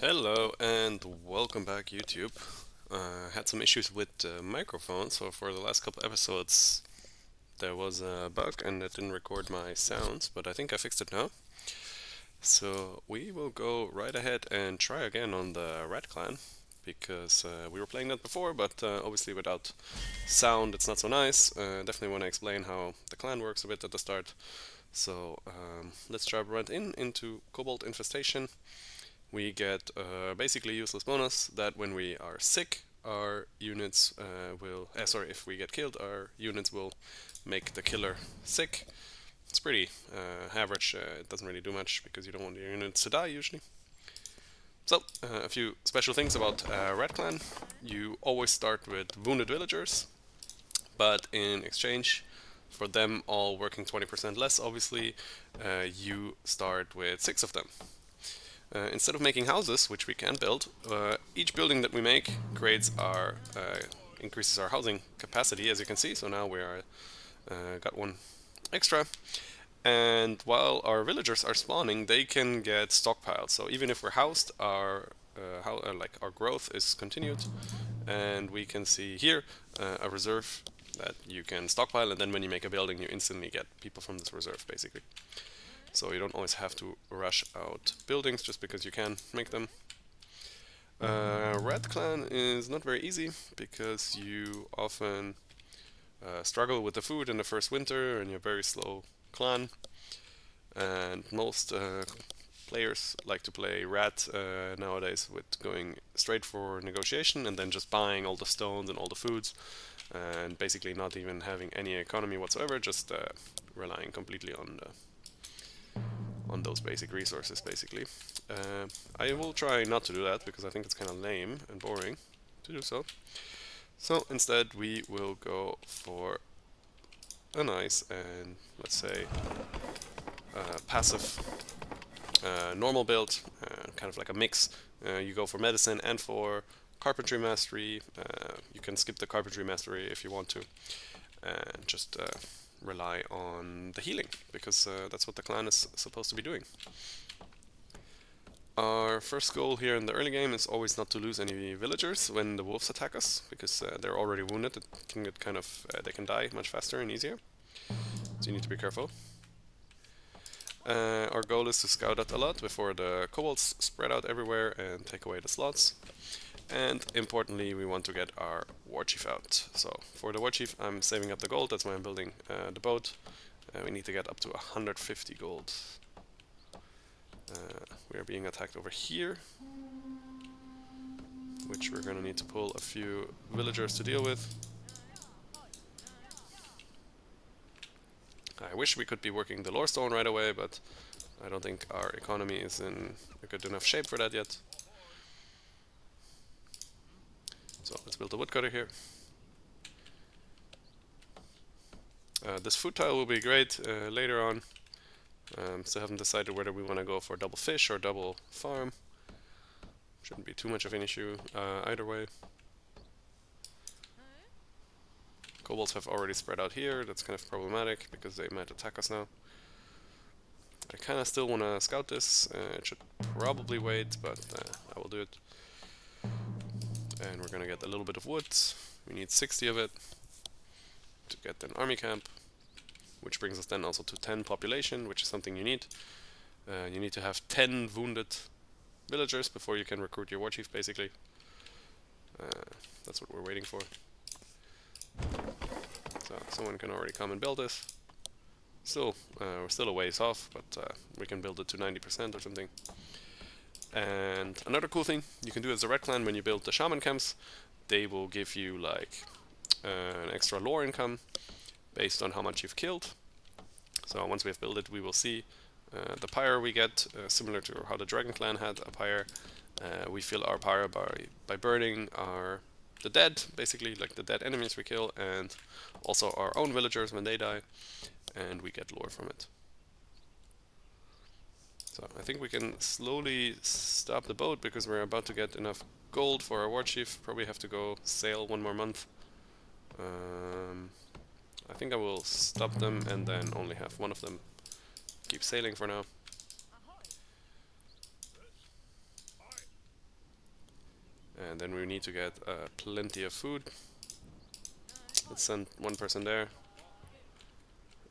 Hello and welcome back, YouTube. Had some issues with the microphone, so for the last couple episodes there was a bug and it didn't record my sounds, but I think I fixed it now. So we will go right ahead and try again on the Rat Clan, because we were playing that before, but obviously without sound it's not so nice. Definitely want to explain how the clan works a bit at the start. So let's jump right into Kobold Infestation. We get basically useless bonus that when we are sick, our units will. Sorry, if we get killed, our units will make the killer sick. It's pretty average. It doesn't really do much because you don't want your units to die usually. So, a few special things about Red Clan. You always start with wounded villagers, but in exchange for them all working 20% less, obviously, you start with 6 of them. Instead of making houses, which we can build, each building that we make creates our increases our housing capacity, as you can see. So now we are got one extra, and while our villagers are spawning, they can get stockpiled. So even if we're housed, our like our growth is continued, and we can see here a reserve that you can stockpile, and then when you make a building, you instantly get people from this reserve, basically. So you don't always have to rush out buildings just because you can make them. Rat Clan is not very easy because you often struggle with the food in the first winter and you're very slow clan. And most players like to play Rat nowadays with going straight for negotiation and then just buying all the stones and all the foods and basically not even having any economy whatsoever, just relying completely on those basic resources, basically. I will try not to do that because I think it's kind of lame and boring to do so. So instead, we will go for a nice and, let's say, passive normal build, kind of like a mix. You go for medicine and for carpentry mastery. You can skip the carpentry mastery if you want to, and just rely on the healing, because that's what the clan is supposed to be doing. Our first goal here in the early game is always not to lose any villagers when the wolves attack us, because they're already wounded. It can get kind of they can die much faster and easier, so you need to be careful. Our goal is to scout out a lot before the kobolds spread out everywhere and take away the slots. And importantly, we want to get our war chief out. So for the war chief, I'm saving up the gold. That's why I'm building the boat. We need to get up to 150 gold. We are being attacked over here, which we're going to need to pull a few villagers to deal with. I wish we could be working the lore stone right away, but I don't think our economy is in a good enough shape for that yet. So let's build a woodcutter here. This food tile will be great later on. Still haven't decided whether we want to go for double fish or double farm. Shouldn't be too much of an issue either way. Kobolds have already spread out here. That's kind of problematic because they might attack us now. I kind of still want to scout this. It should probably wait, but I will do it. And we're gonna get a little bit of wood. We need 60 of it to get an army camp, which brings us then also to 10 population, which is something you need. You need to have 10 wounded villagers before you can recruit your war chief, basically. That's what we're waiting for. So someone can already come and build this. Still, we're still a ways off, but we can build it to 90% or something. And another cool thing you can do as a Red Clan when you build the shaman camps, they will give you like an extra lore income based on how much you've killed. So once we have built it, we will see the pyre we get, similar to how the Dragon Clan had a pyre. We fill our pyre by burning the dead, basically, like the dead enemies we kill, and also our own villagers when they die, and we get lore from it. So I think we can slowly stop the boat because we're about to get enough gold for our war chief. Probably have to go sail one more month. I think I will stop them and then only have one of them keep sailing for now. And then we need to get plenty of food. Let's send one person there.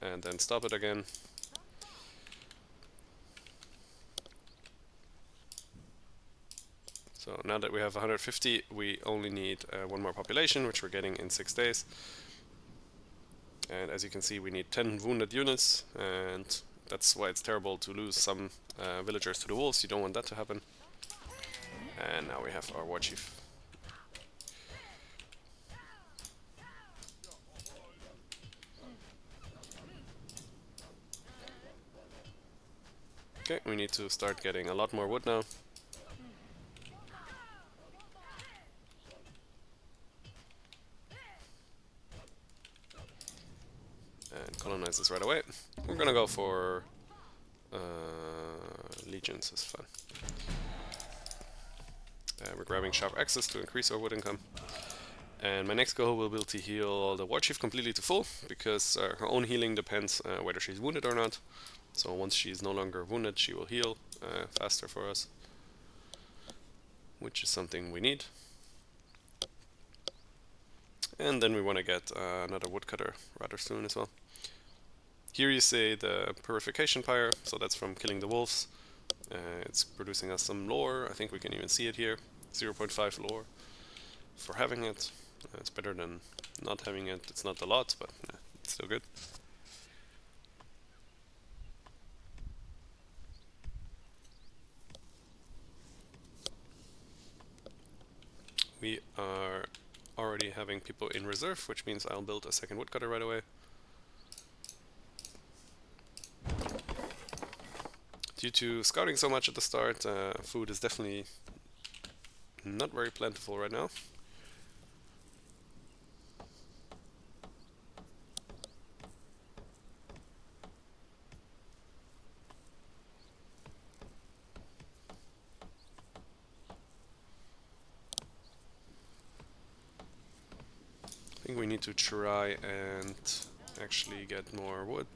And then stop it again. So now that we have 150, we only need one more population, which we're getting in 6 days. And as you can see, we need 10 wounded units, and that's why it's terrible to lose some villagers to the wolves. You don't want that to happen. And now we have our war chief. Okay, we need to start getting a lot more wood now. And colonize this right away. We're gonna go for legions, it's fun. We're grabbing sharp axes to increase our wood income. And my next goal will be to heal the war chief completely to full, because her own healing depends whether she's wounded or not. So once she's no longer wounded, she will heal faster for us, which is something we need. And then we want to get another woodcutter rather soon as well. Here you see the purification pyre, so that's from killing the wolves. It's producing us some lore. I think we can even see it here, 0.5 lore for having it. It's better than not having it. It's not a lot, but it's still good. We are already having people in reserve, which means I'll build a second woodcutter right away. Due to scouting so much at the start, food is definitely not very plentiful right now. I think we need to try and actually get more wood.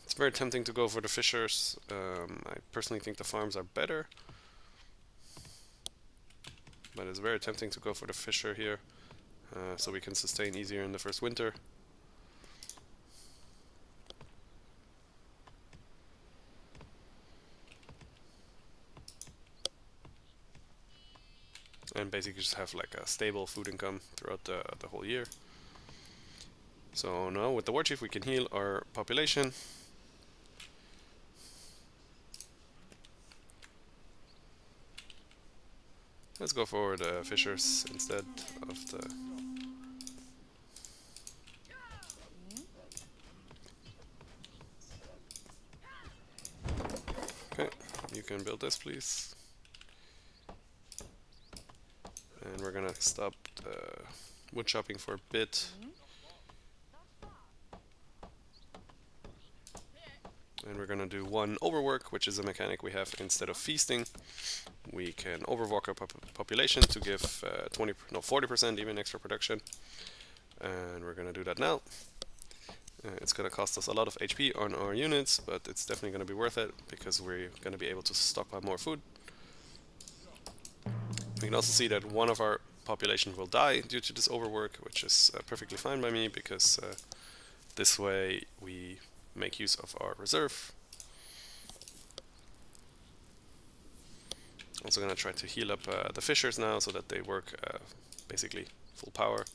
It's very tempting to go for the fishers. I personally think the farms are better, but it's very tempting to go for the fisher here, so we can sustain easier in the first winter. And basically just have like a stable food income throughout the whole year. So now with the war chief we can heal our population. Let's go for the fishers instead of the... Okay, you can build this please. And we're gonna stop the wood chopping for a bit. And we're gonna do one overwork, which is a mechanic we have instead of feasting. We can overwork our population to give 40% even extra production. And we're gonna do that now. It's gonna cost us a lot of HP on our units, but it's definitely gonna be worth it because we're gonna be able to stockpile more food. We can also see that one of our population will die due to this overwork, which is perfectly fine by me because this way we make use of our reserve. Also gonna try to heal up the fishers now so that they work basically full power.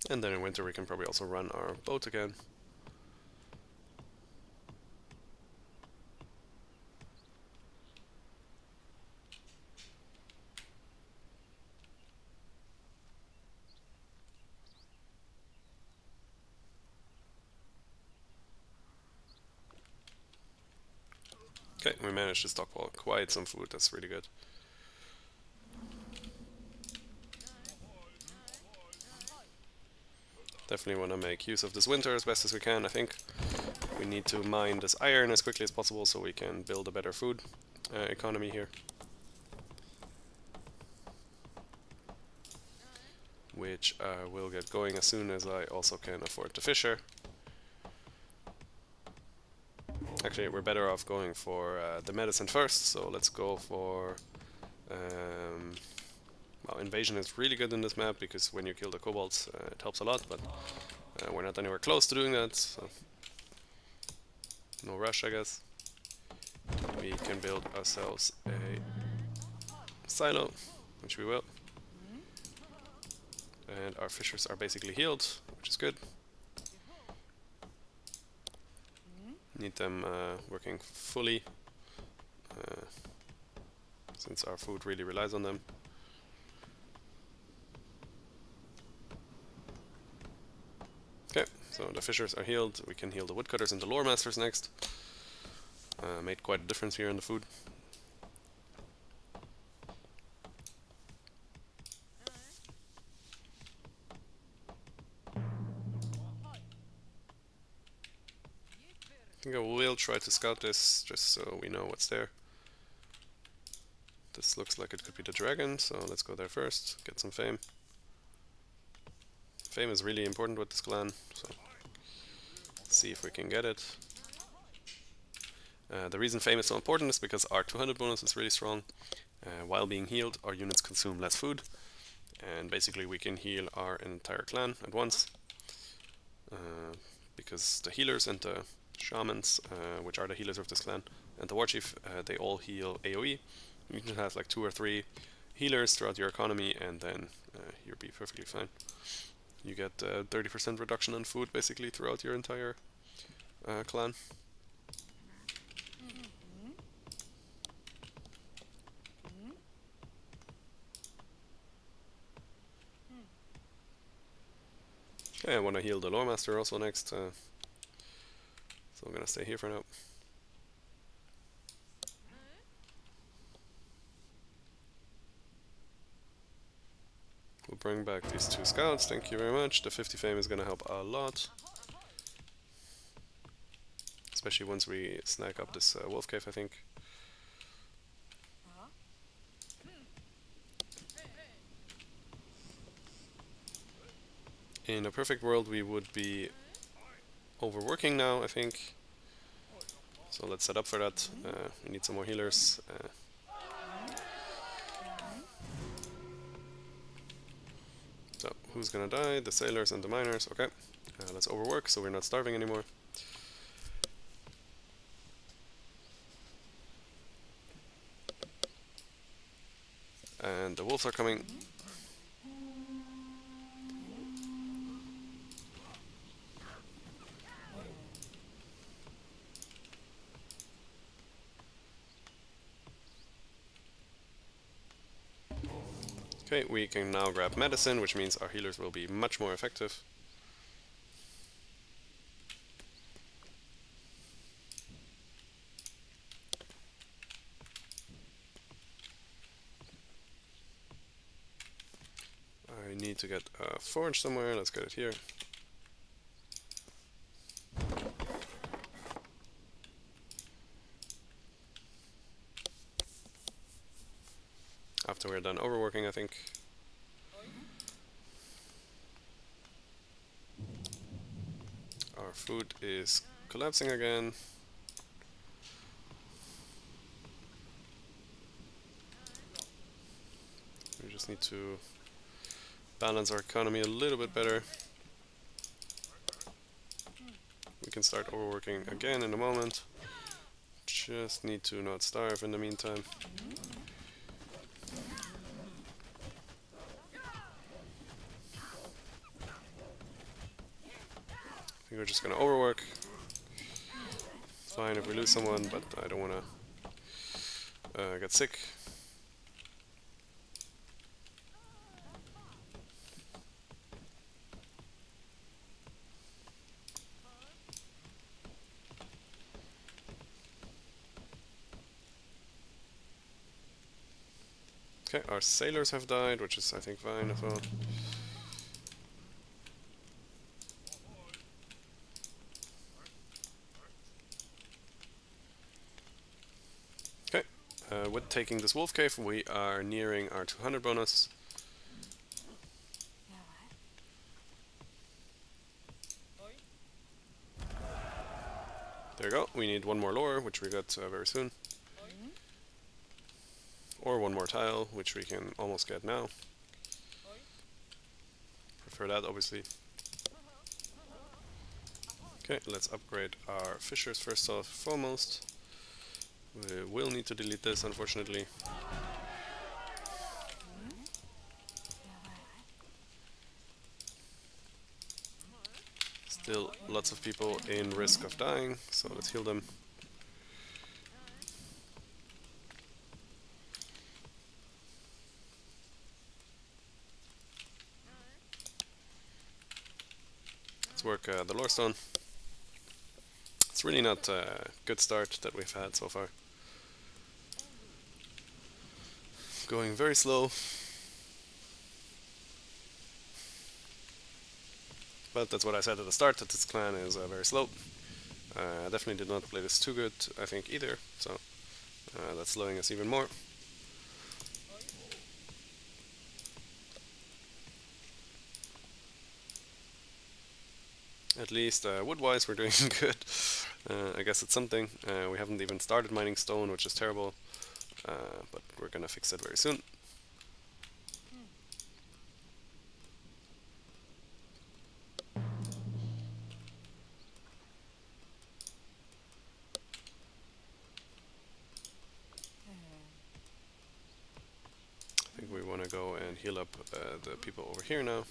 And then in winter we can probably also run our boat again. Okay, we managed to stockpile quite some food, that's really good. Definitely want to make use of this winter as best as we can. I think we need to mine this iron as quickly as possible so we can build a better food economy here. which I will get going as soon as I also can afford the fisher. Actually, we're better off going for the medicine first, so let's go for... well, invasion is really good in this map, because when you kill the kobolds it helps a lot, but we're not anywhere close to doing that, so no rush, I guess. We can build ourselves a silo, which we will. And our fishers are basically healed, which is good. Need them working fully, since our food really relies on them. Okay, so the fishers are healed. We can heal the woodcutters and the lore masters next. Made quite a difference here in the food. I think I will try to scout this, just so we know what's there. This looks like it could be the dragon, so let's go there first, get some fame. Fame is really important with this clan, so let's see if we can get it. The reason fame is so important is because our 200 bonus is really strong. While being healed, our units consume less food, and basically we can heal our entire clan at once. Because the healers and the shamans, which are the healers of this clan, and the warchief, they all heal AoE. You can have like 2 or 3 healers throughout your economy, and then you'll be perfectly fine. You get 30% reduction on food basically throughout your entire clan. Okay, I want to heal the lore master also next, so I'm gonna stay here for now. We'll bring back these 2 scouts, thank you very much. The 50 fame is gonna help a lot. Especially once we snag up this wolf cave, I think. In a perfect world we would be overworking now, I think. So let's set up for that. We need some more healers. So who's gonna die? The sailors and the miners. Okay. Let's overwork so we're not starving anymore. And the wolves are coming. Okay, we can now grab medicine, which means our healers will be much more effective. I need to get a forge somewhere, let's get it here. After we're done overworking, I think. Our food is collapsing again. We just need to balance our economy a little bit better. We can start overworking again in a moment. Just need to not starve in the meantime. I think we're just gonna overwork. It's fine if we lose someone, but I don't wanna get sick. Okay, our sailors have died, which is I think fine as well. Okay, with taking this wolf cave we are nearing our 200 bonus. There you go. We need one more lore, which we got very soon. Or one more tile, which we can almost get now. Prefer that, obviously. Okay, let's upgrade our fishers first off foremost. We will need to delete this, unfortunately. Still lots of people in risk of dying, so let's heal them. Let's work the lore stone. It's really not a good start that we've had so far. Going very slow. But that's what I said at the start, that this clan is very slow. I definitely did not play this too good, I think, either, so that's slowing us even more. At least wood-wise we're doing good. I guess it's something. We haven't even started mining stone, which is terrible, but we're gonna fix it very soon. I think we want to go and heal up the people over here now.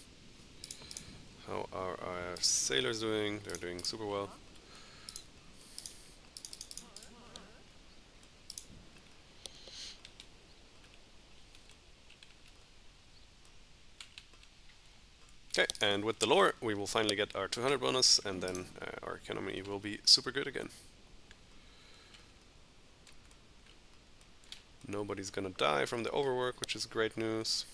How are our sailors doing? They're doing super well. Okay, and with the lore, we will finally get our 200 bonus, and then our economy will be super good again. Nobody's gonna die from the overwork, which is great news.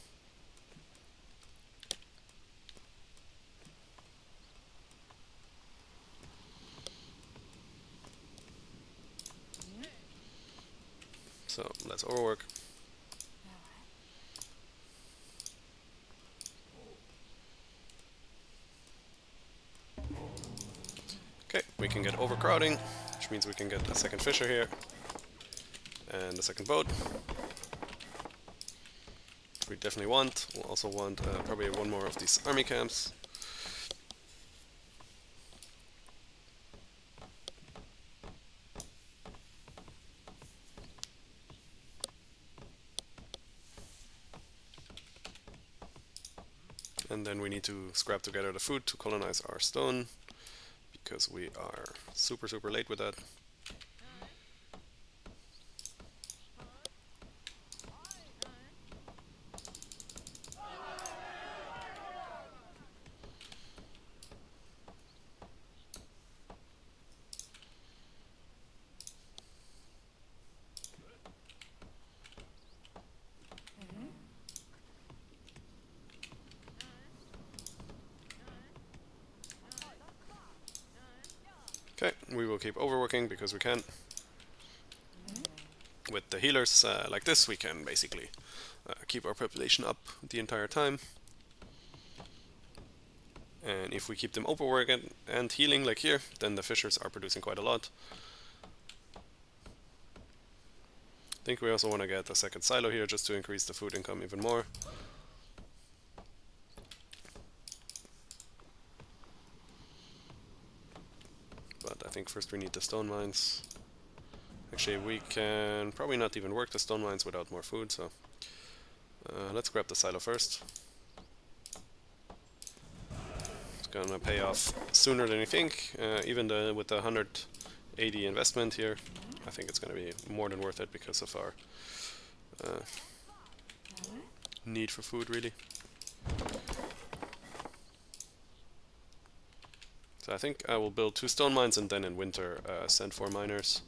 So let's overwork. Okay, we can get overcrowding, which means we can get a second fisher here and a second boat. We definitely want. We'll also want probably one more of these army camps. And then we need to scrap together the food to colonize our stone, because we are super late with that. Okay, we will keep overworking because we can. With the healers like this, we can basically keep our population up the entire time. And if we keep them overworking and healing like here, then the fishers are producing quite a lot. I think we also want to get a second silo here just to increase the food income even more. But I think first we need the stone mines. Actually, we can probably not even work the stone mines without more food, so let's grab the silo first. It's gonna pay off sooner than you think. Even with the 180 investment here, I think it's gonna be more than worth it because of our need for food, really. So I think I will build 2 stone mines and then in winter send 4 miners.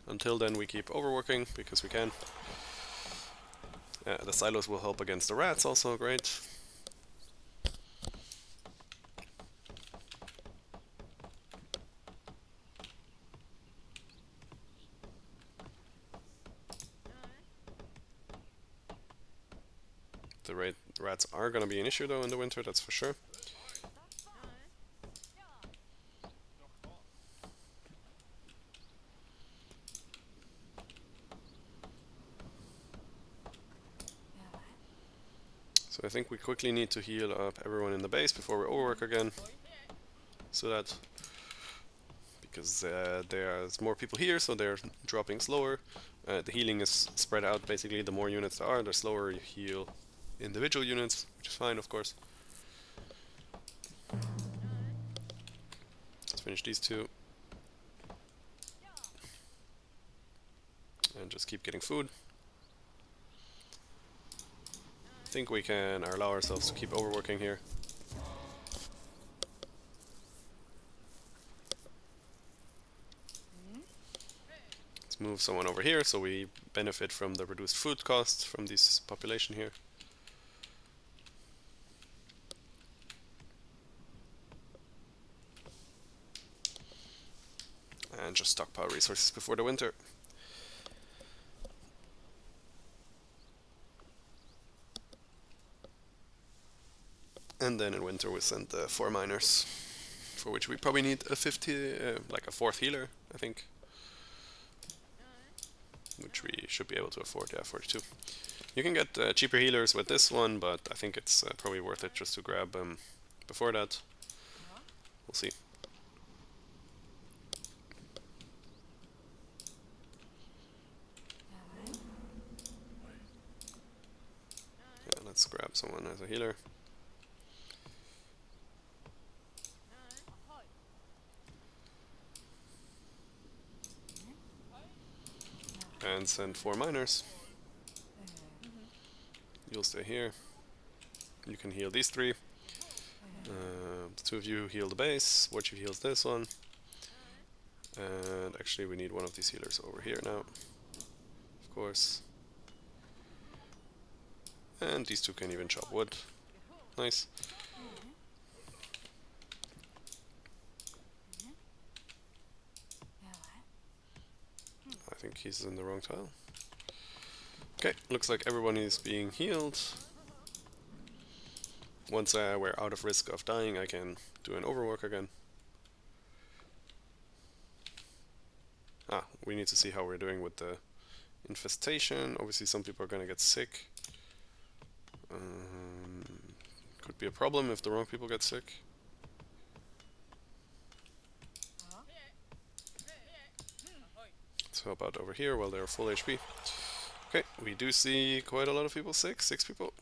Until then we keep overworking because we can. The silos will help against the rats also, great. The rats are going to be an issue though in the winter, that's for sure. So I think we quickly need to heal up everyone in the base before we overwork again. So that, because there's more people here, so they're dropping slower. The healing is spread out basically. The more units there are, the slower you heal individual units, which is fine, of course. Let's finish these two. And just keep getting food. I think we can allow ourselves to keep overworking here. Let's move someone over here so we benefit from the reduced food costs from this population here. And just stockpile resources before the winter. And then in winter we send the 4 miners, for which we probably need a 50, like a 4th healer, I think. Which we should be able to afford, yeah, 42. You can get cheaper healers with this one, but I think it's probably worth it just to grab before that. We'll see. Yeah, let's grab someone as a healer. And send 4 miners. You'll stay here. You can heal these 3. The 2 of you heal the base. What you heals this one. And actually we need one of these healers over here now. Of course. And these 2 can even chop wood. Nice. I think he's in the wrong tile. Okay, looks like everyone is being healed. Once we're out of risk of dying, I can do an overwork again. We need to see how we're doing with the infestation. Obviously some people are gonna get sick. Could be a problem if the wrong people get sick. So how about over here while they're full HP? Okay, we do see quite a lot of people sick, 6 people.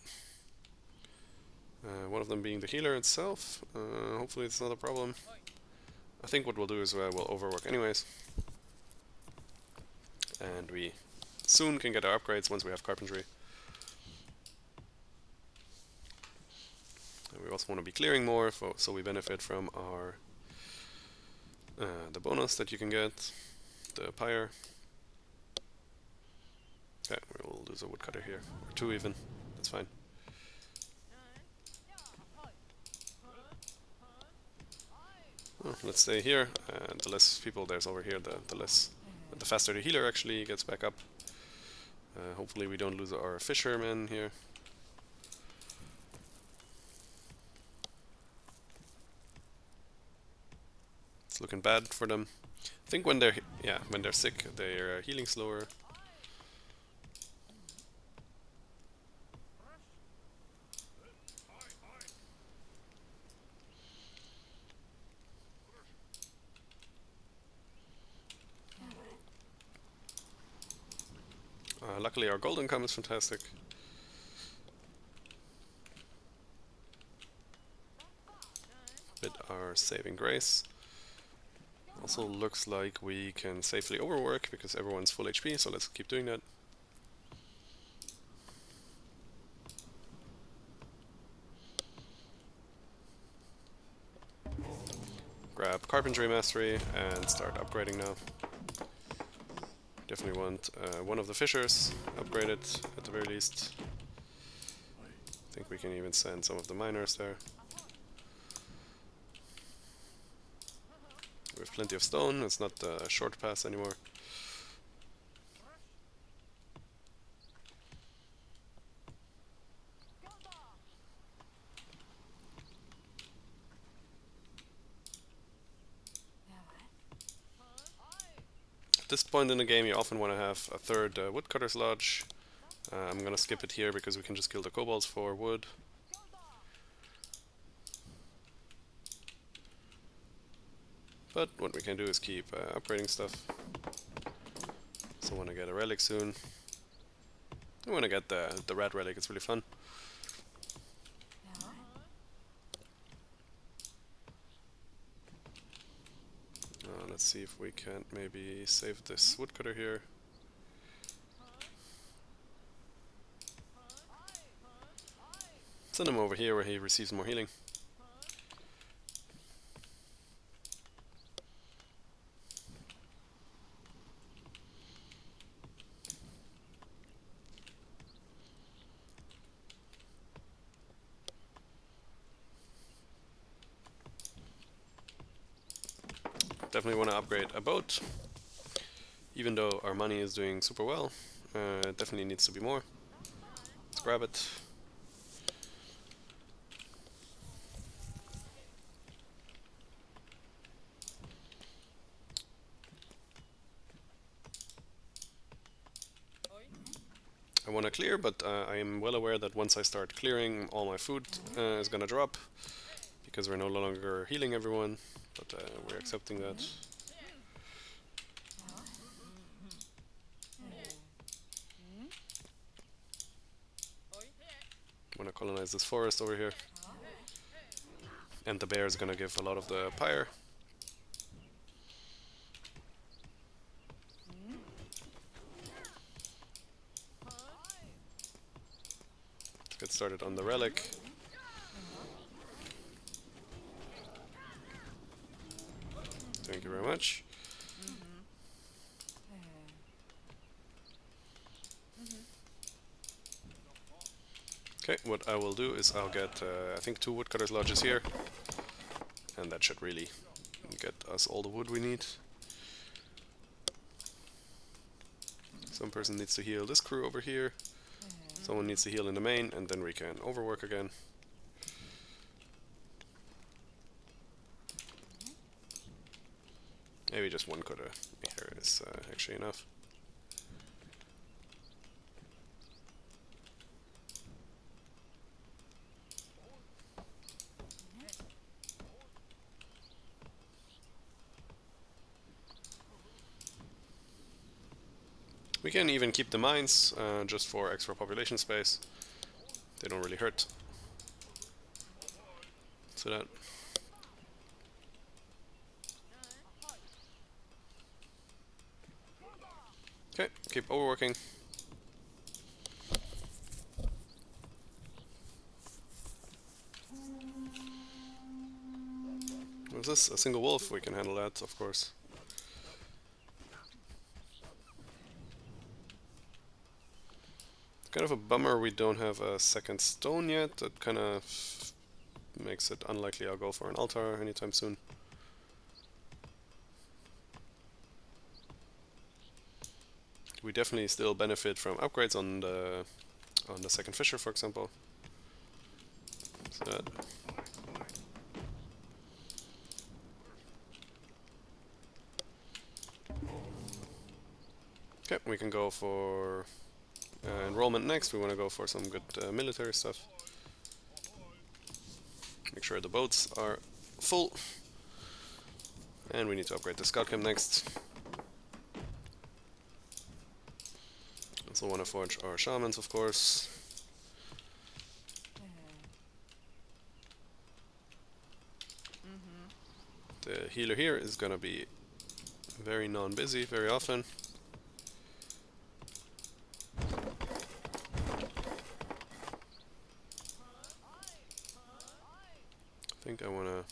One of them being the healer itself. Hopefully it's not a problem. I think what we'll do is we'll overwork anyways. And we soon can get our upgrades once we have carpentry. And we also want to be clearing more, so we benefit from our the bonus that you can get, the pyre. Okay, we'll lose a woodcutter here, or 2 even, that's fine. Let's stay here, and the less people there's over here, the faster the healer actually gets back up. Hopefully we don't lose our fishermen here. It's looking bad for them. I think when they're sick, they're healing slower. Luckily our gold income is fantastic. With our saving grace. Also looks like we can safely overwork because everyone's full HP, so let's keep doing that. Grab carpentry mastery and start upgrading now. Definitely want one of the fishers upgraded at the very least. I think we can even send some of the miners there. We have plenty of stone, it's not a short pass anymore. At this point in the game you often want to have a third woodcutter's lodge. I'm gonna skip it here because we can just kill the kobolds for wood. But what we can do is keep upgrading stuff. So I want to get a relic soon. I want to get the rat relic, it's really fun. Let's see if we can maybe save this woodcutter here. Send him over here where he receives more healing. Definitely want to upgrade a boat. Even though our money is doing super well, it definitely needs to be more. Let's grab it. I want to clear, but I am well aware that once I start clearing, all my food is gonna drop because we're no longer healing everyone, but we're accepting that. I want to colonize this forest over here. And the bear is gonna give a lot of the pyre. Let's get started on the relic. Thank you very much. Okay, what I will do is I'll get, I think 2 woodcutters lodges here. And that should really get us all the wood we need. Some person needs to heal this crew over here. Someone needs to heal in the main, and then we can overwork again. Maybe just 1 cutter here is actually enough. We can even keep the mines just for extra population space. They don't really hurt. So that. Okay, keep overworking. What's this? A single wolf? We can handle that, of course. Kind of a bummer we don't have a second stone yet. That kind of makes it unlikely I'll go for an altar anytime soon. We definitely still benefit from upgrades on the second fisher, for example. So that. Okay, we can go for enrollment next. We want to go for some good military stuff. Make sure the boats are full. And we need to upgrade the scout camp next. Also want to forge our shamans, of course. The healer here is gonna be very non-busy very often. I think I want to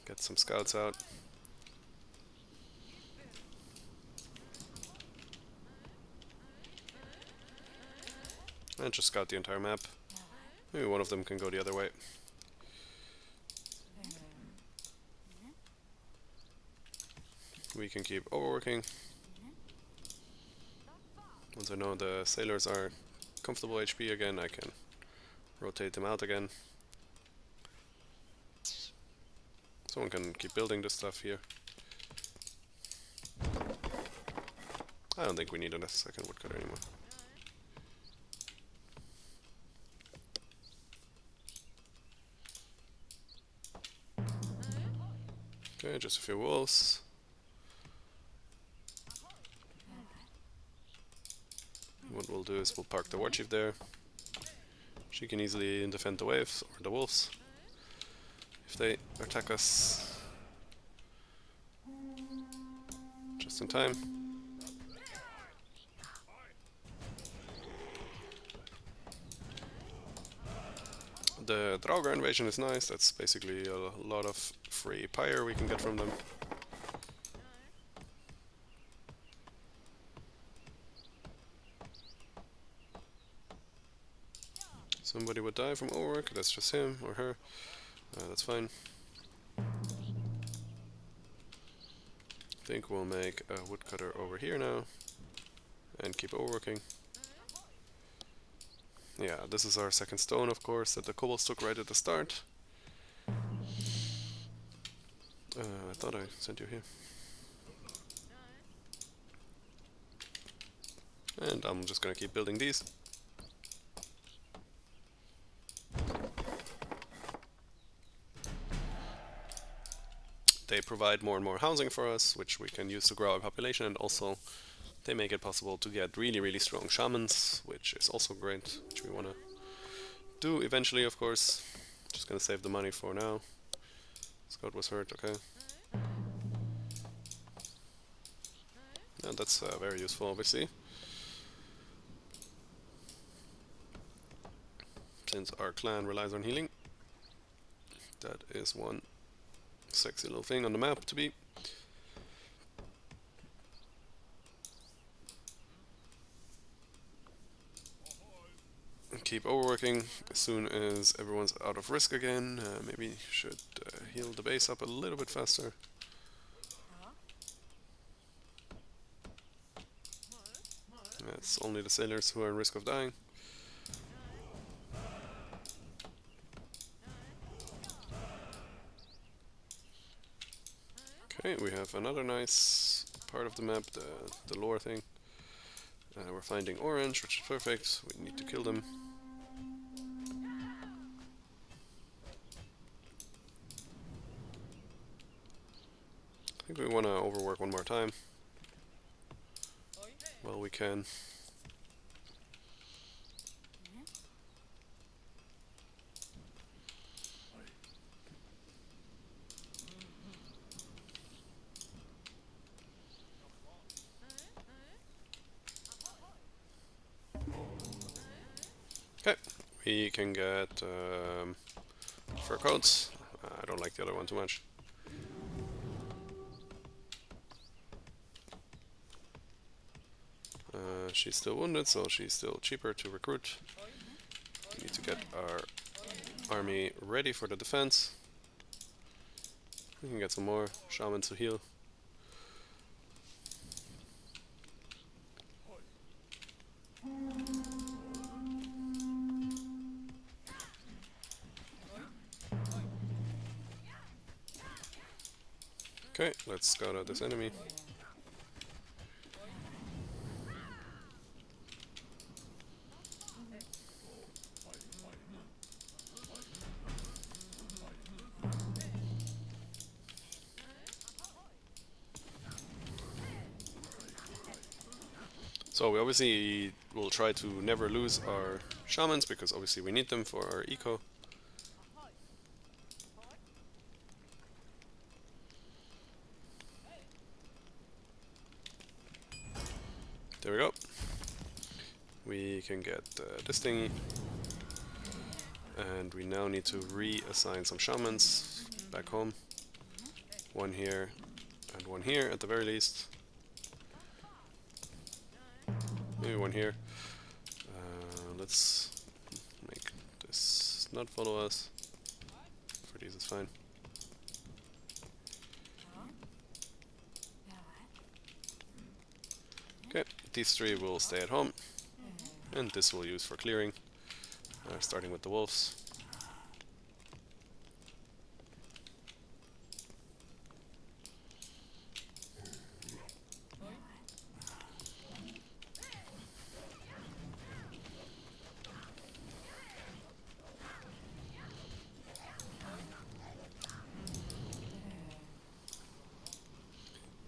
get some scouts out. And just scout the entire map. Maybe one of them can go the other way. We can keep overworking. Once I know the sailors are comfortable HP again, I can rotate them out again. Someone can keep building this stuff here. I don't think we need a second woodcutter anymore. Okay, just a few wolves. What we'll do is we'll park the warchief there. She can easily defend the waves or the wolves if they attack us just in time. The Draugr invasion is nice. That's basically a lot of free pyre we can get from them. Somebody would die from overwork. That's just him or her. That's fine. I think we'll make a woodcutter over here now and keep overworking. Yeah, this is our second stone, of course, that the kobolds took right at the start. I thought I sent you here. And I'm just gonna keep building these. They provide more and more housing for us, which we can use to grow our population, and also they make it possible to get really strong shamans, which is also great, which we want to do eventually, of course. Just gonna save the money for now. Scott was hurt, okay. And that's very useful, obviously. Since our clan relies on healing. That is one sexy little thing on the map to be. Keep overworking as soon as everyone's out of risk again. Maybe should heal the base up a little bit faster. It's only the sailors who are in risk of dying. Okay, we have another nice part of the map, the lore thing. We're finding orange, which is perfect. We need to kill them. I think we want to overwork one more time. Well, we can. Okay, we can get fur coats. I don't like the other one too much. She's still wounded, so she's still cheaper to recruit. We need to get our army ready for the defense. We can get some more shamans to heal. Okay, let's scout out this enemy. So we obviously will try to never lose our shamans, because obviously we need them for our eco. There we go. We can get this thingy. And we now need to reassign some shamans back home. One here and one here at the very least. Maybe one here. Let's make this not follow us. For these it's fine. Okay, these three will stay at home. And this we'll use for clearing. Starting with the wolves.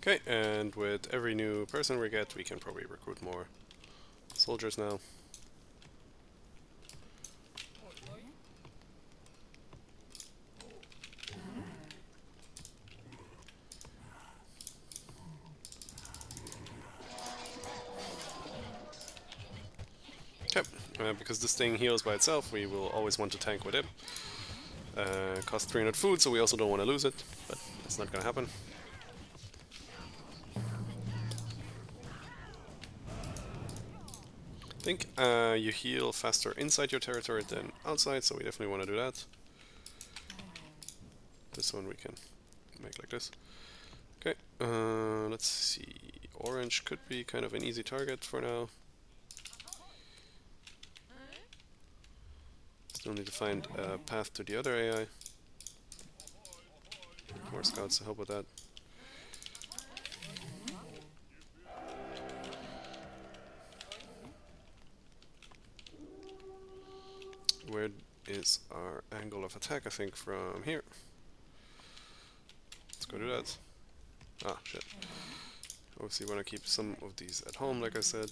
Okay, and with every new person we get, we can probably recruit more soldiers now. Okay, because this thing heals by itself, we will always want to tank with it. Cost 300 food, so we also don't want to lose it, but it's not gonna happen. I think you heal faster inside your territory than outside, so we definitely want to do that. This one we can make like this. Okay, let's see. Orange could be kind of an easy target for now. Still need to find a path to the other AI. More scouts to help with that. Where is our angle of attack? I think from here. Let's go do that. Ah, shit. Obviously want to keep some of these at home, like I said.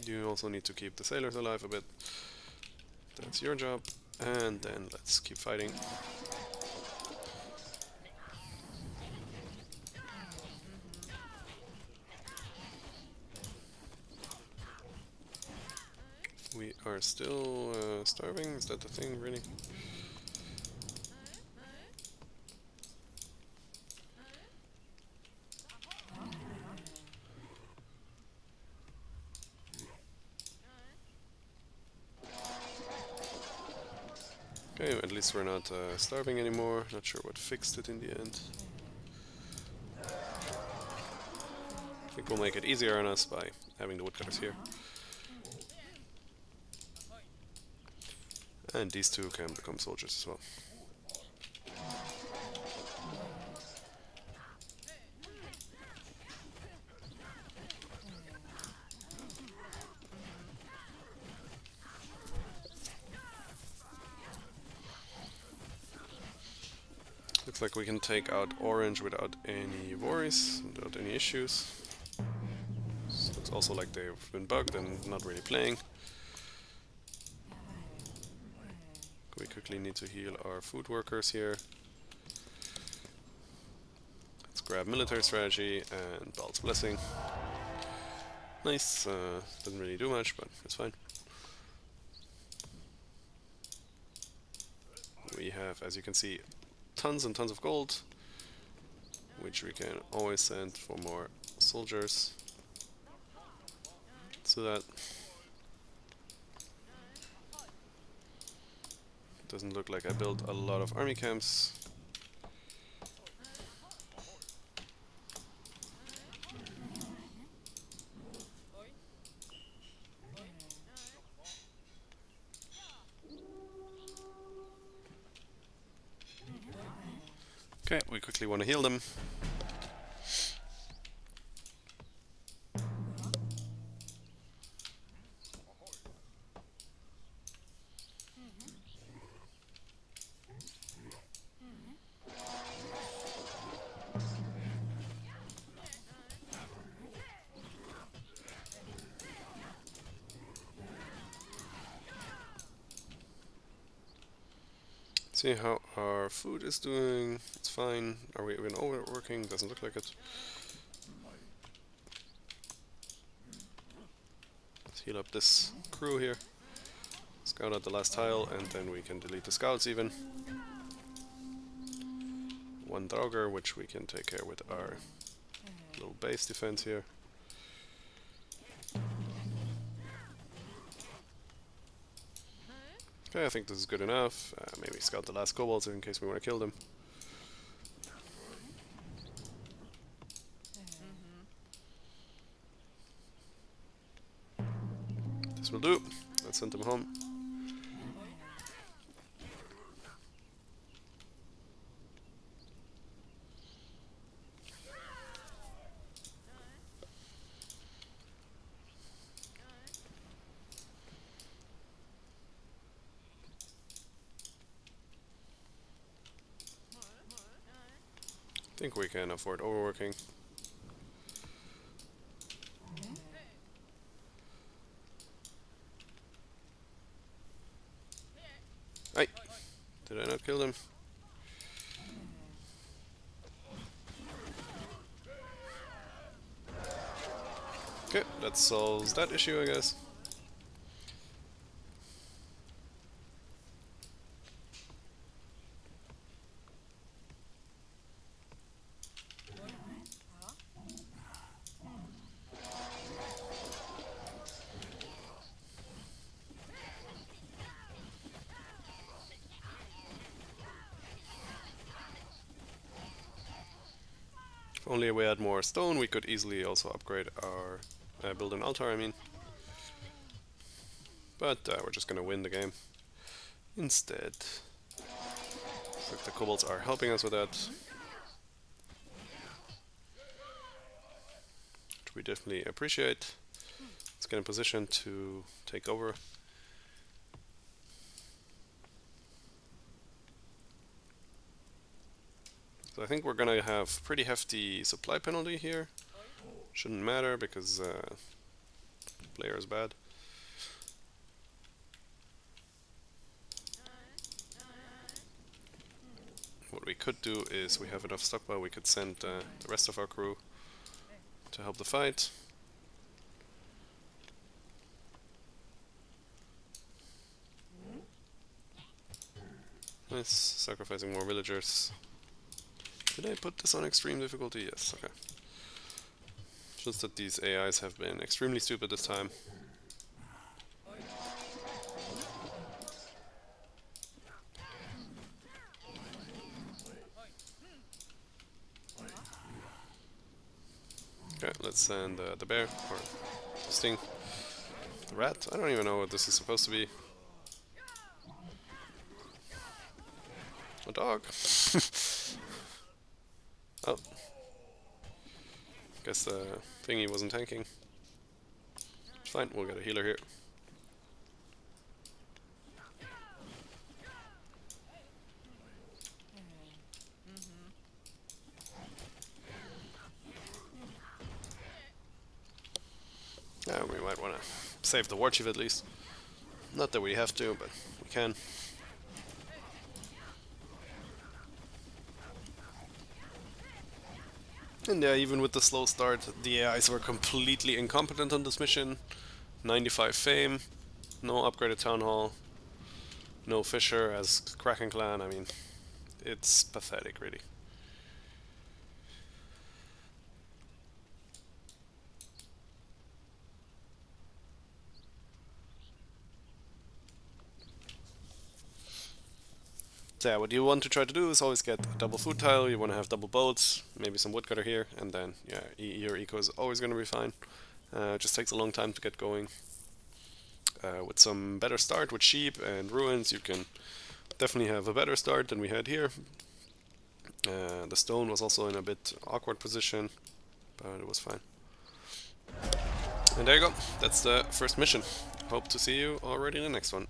You also need to keep the sailors alive a bit. That's your job. And then let's keep fighting. We are still starving. Is that the thing, really? Okay, at least we're not starving anymore. Not sure what fixed it in the end. I think we'll make it easier on us by having the woodcutters here. And these two can become soldiers as well. Looks like we can take out orange without any worries, without any issues. So looks also like they've been bugged and not really playing. We quickly need to heal our food workers here. Let's grab military strategy and Baal's blessing. Nice, doesn't really do much, but it's fine. We have, as you can see, tons and tons of gold, which we can always send for more soldiers. So that doesn't look like I built a lot of army camps. Okay, we quickly want to heal them. See how our food is doing. It's fine. Are we even overworking? Doesn't look like it. Let's heal up this crew here. Scout out the last tile, and then we can delete the scouts even. One Draugr, which we can take care with our little base defense here. Okay, I think this is good enough. Maybe scout the last kobolds in case we want to kill them. This will do. Let's send them home. think we can afford overworking. Hey! Did I not kill them? Okay, that solves that issue, I guess. If only we had more stone, we could easily also upgrade our... build an altar, I mean. But we're just gonna win the game instead. Looks like the kobolds are helping us with that. Which we definitely appreciate. Let's get in position to take over. So I think we're gonna have pretty hefty supply penalty here. Shouldn't matter because player is bad. What we could do is we have enough stockpile, we could send the rest of our crew to help the fight. Nice, sacrificing more villagers. Did I put this on extreme difficulty? Yes, okay. Just that these AIs have been extremely stupid this time. Okay, let's send the bear, or the sting. The rat? I don't even know what this is supposed to be. A dog? Oh. Guess the thingy wasn't tanking. It's fine, we'll get a healer here. We might want to save the war chief at least. Not that we have to, but we can. And yeah, even with the slow start, the AIs were completely incompetent on this mission. 95 fame, no upgraded town hall, no Fisher as Kraken clan. I mean, it's pathetic, really. So yeah, what you want to try to do is always get a double food tile, you want to have double boats, maybe some woodcutter here, and then yeah, your eco is always going to be fine. It just takes a long time to get going. With some better start with sheep and ruins, you can definitely have a better start than we had here. The stone was also in a bit awkward position, but it was fine. And there you go, that's the first mission. Hope to see you already in the next one.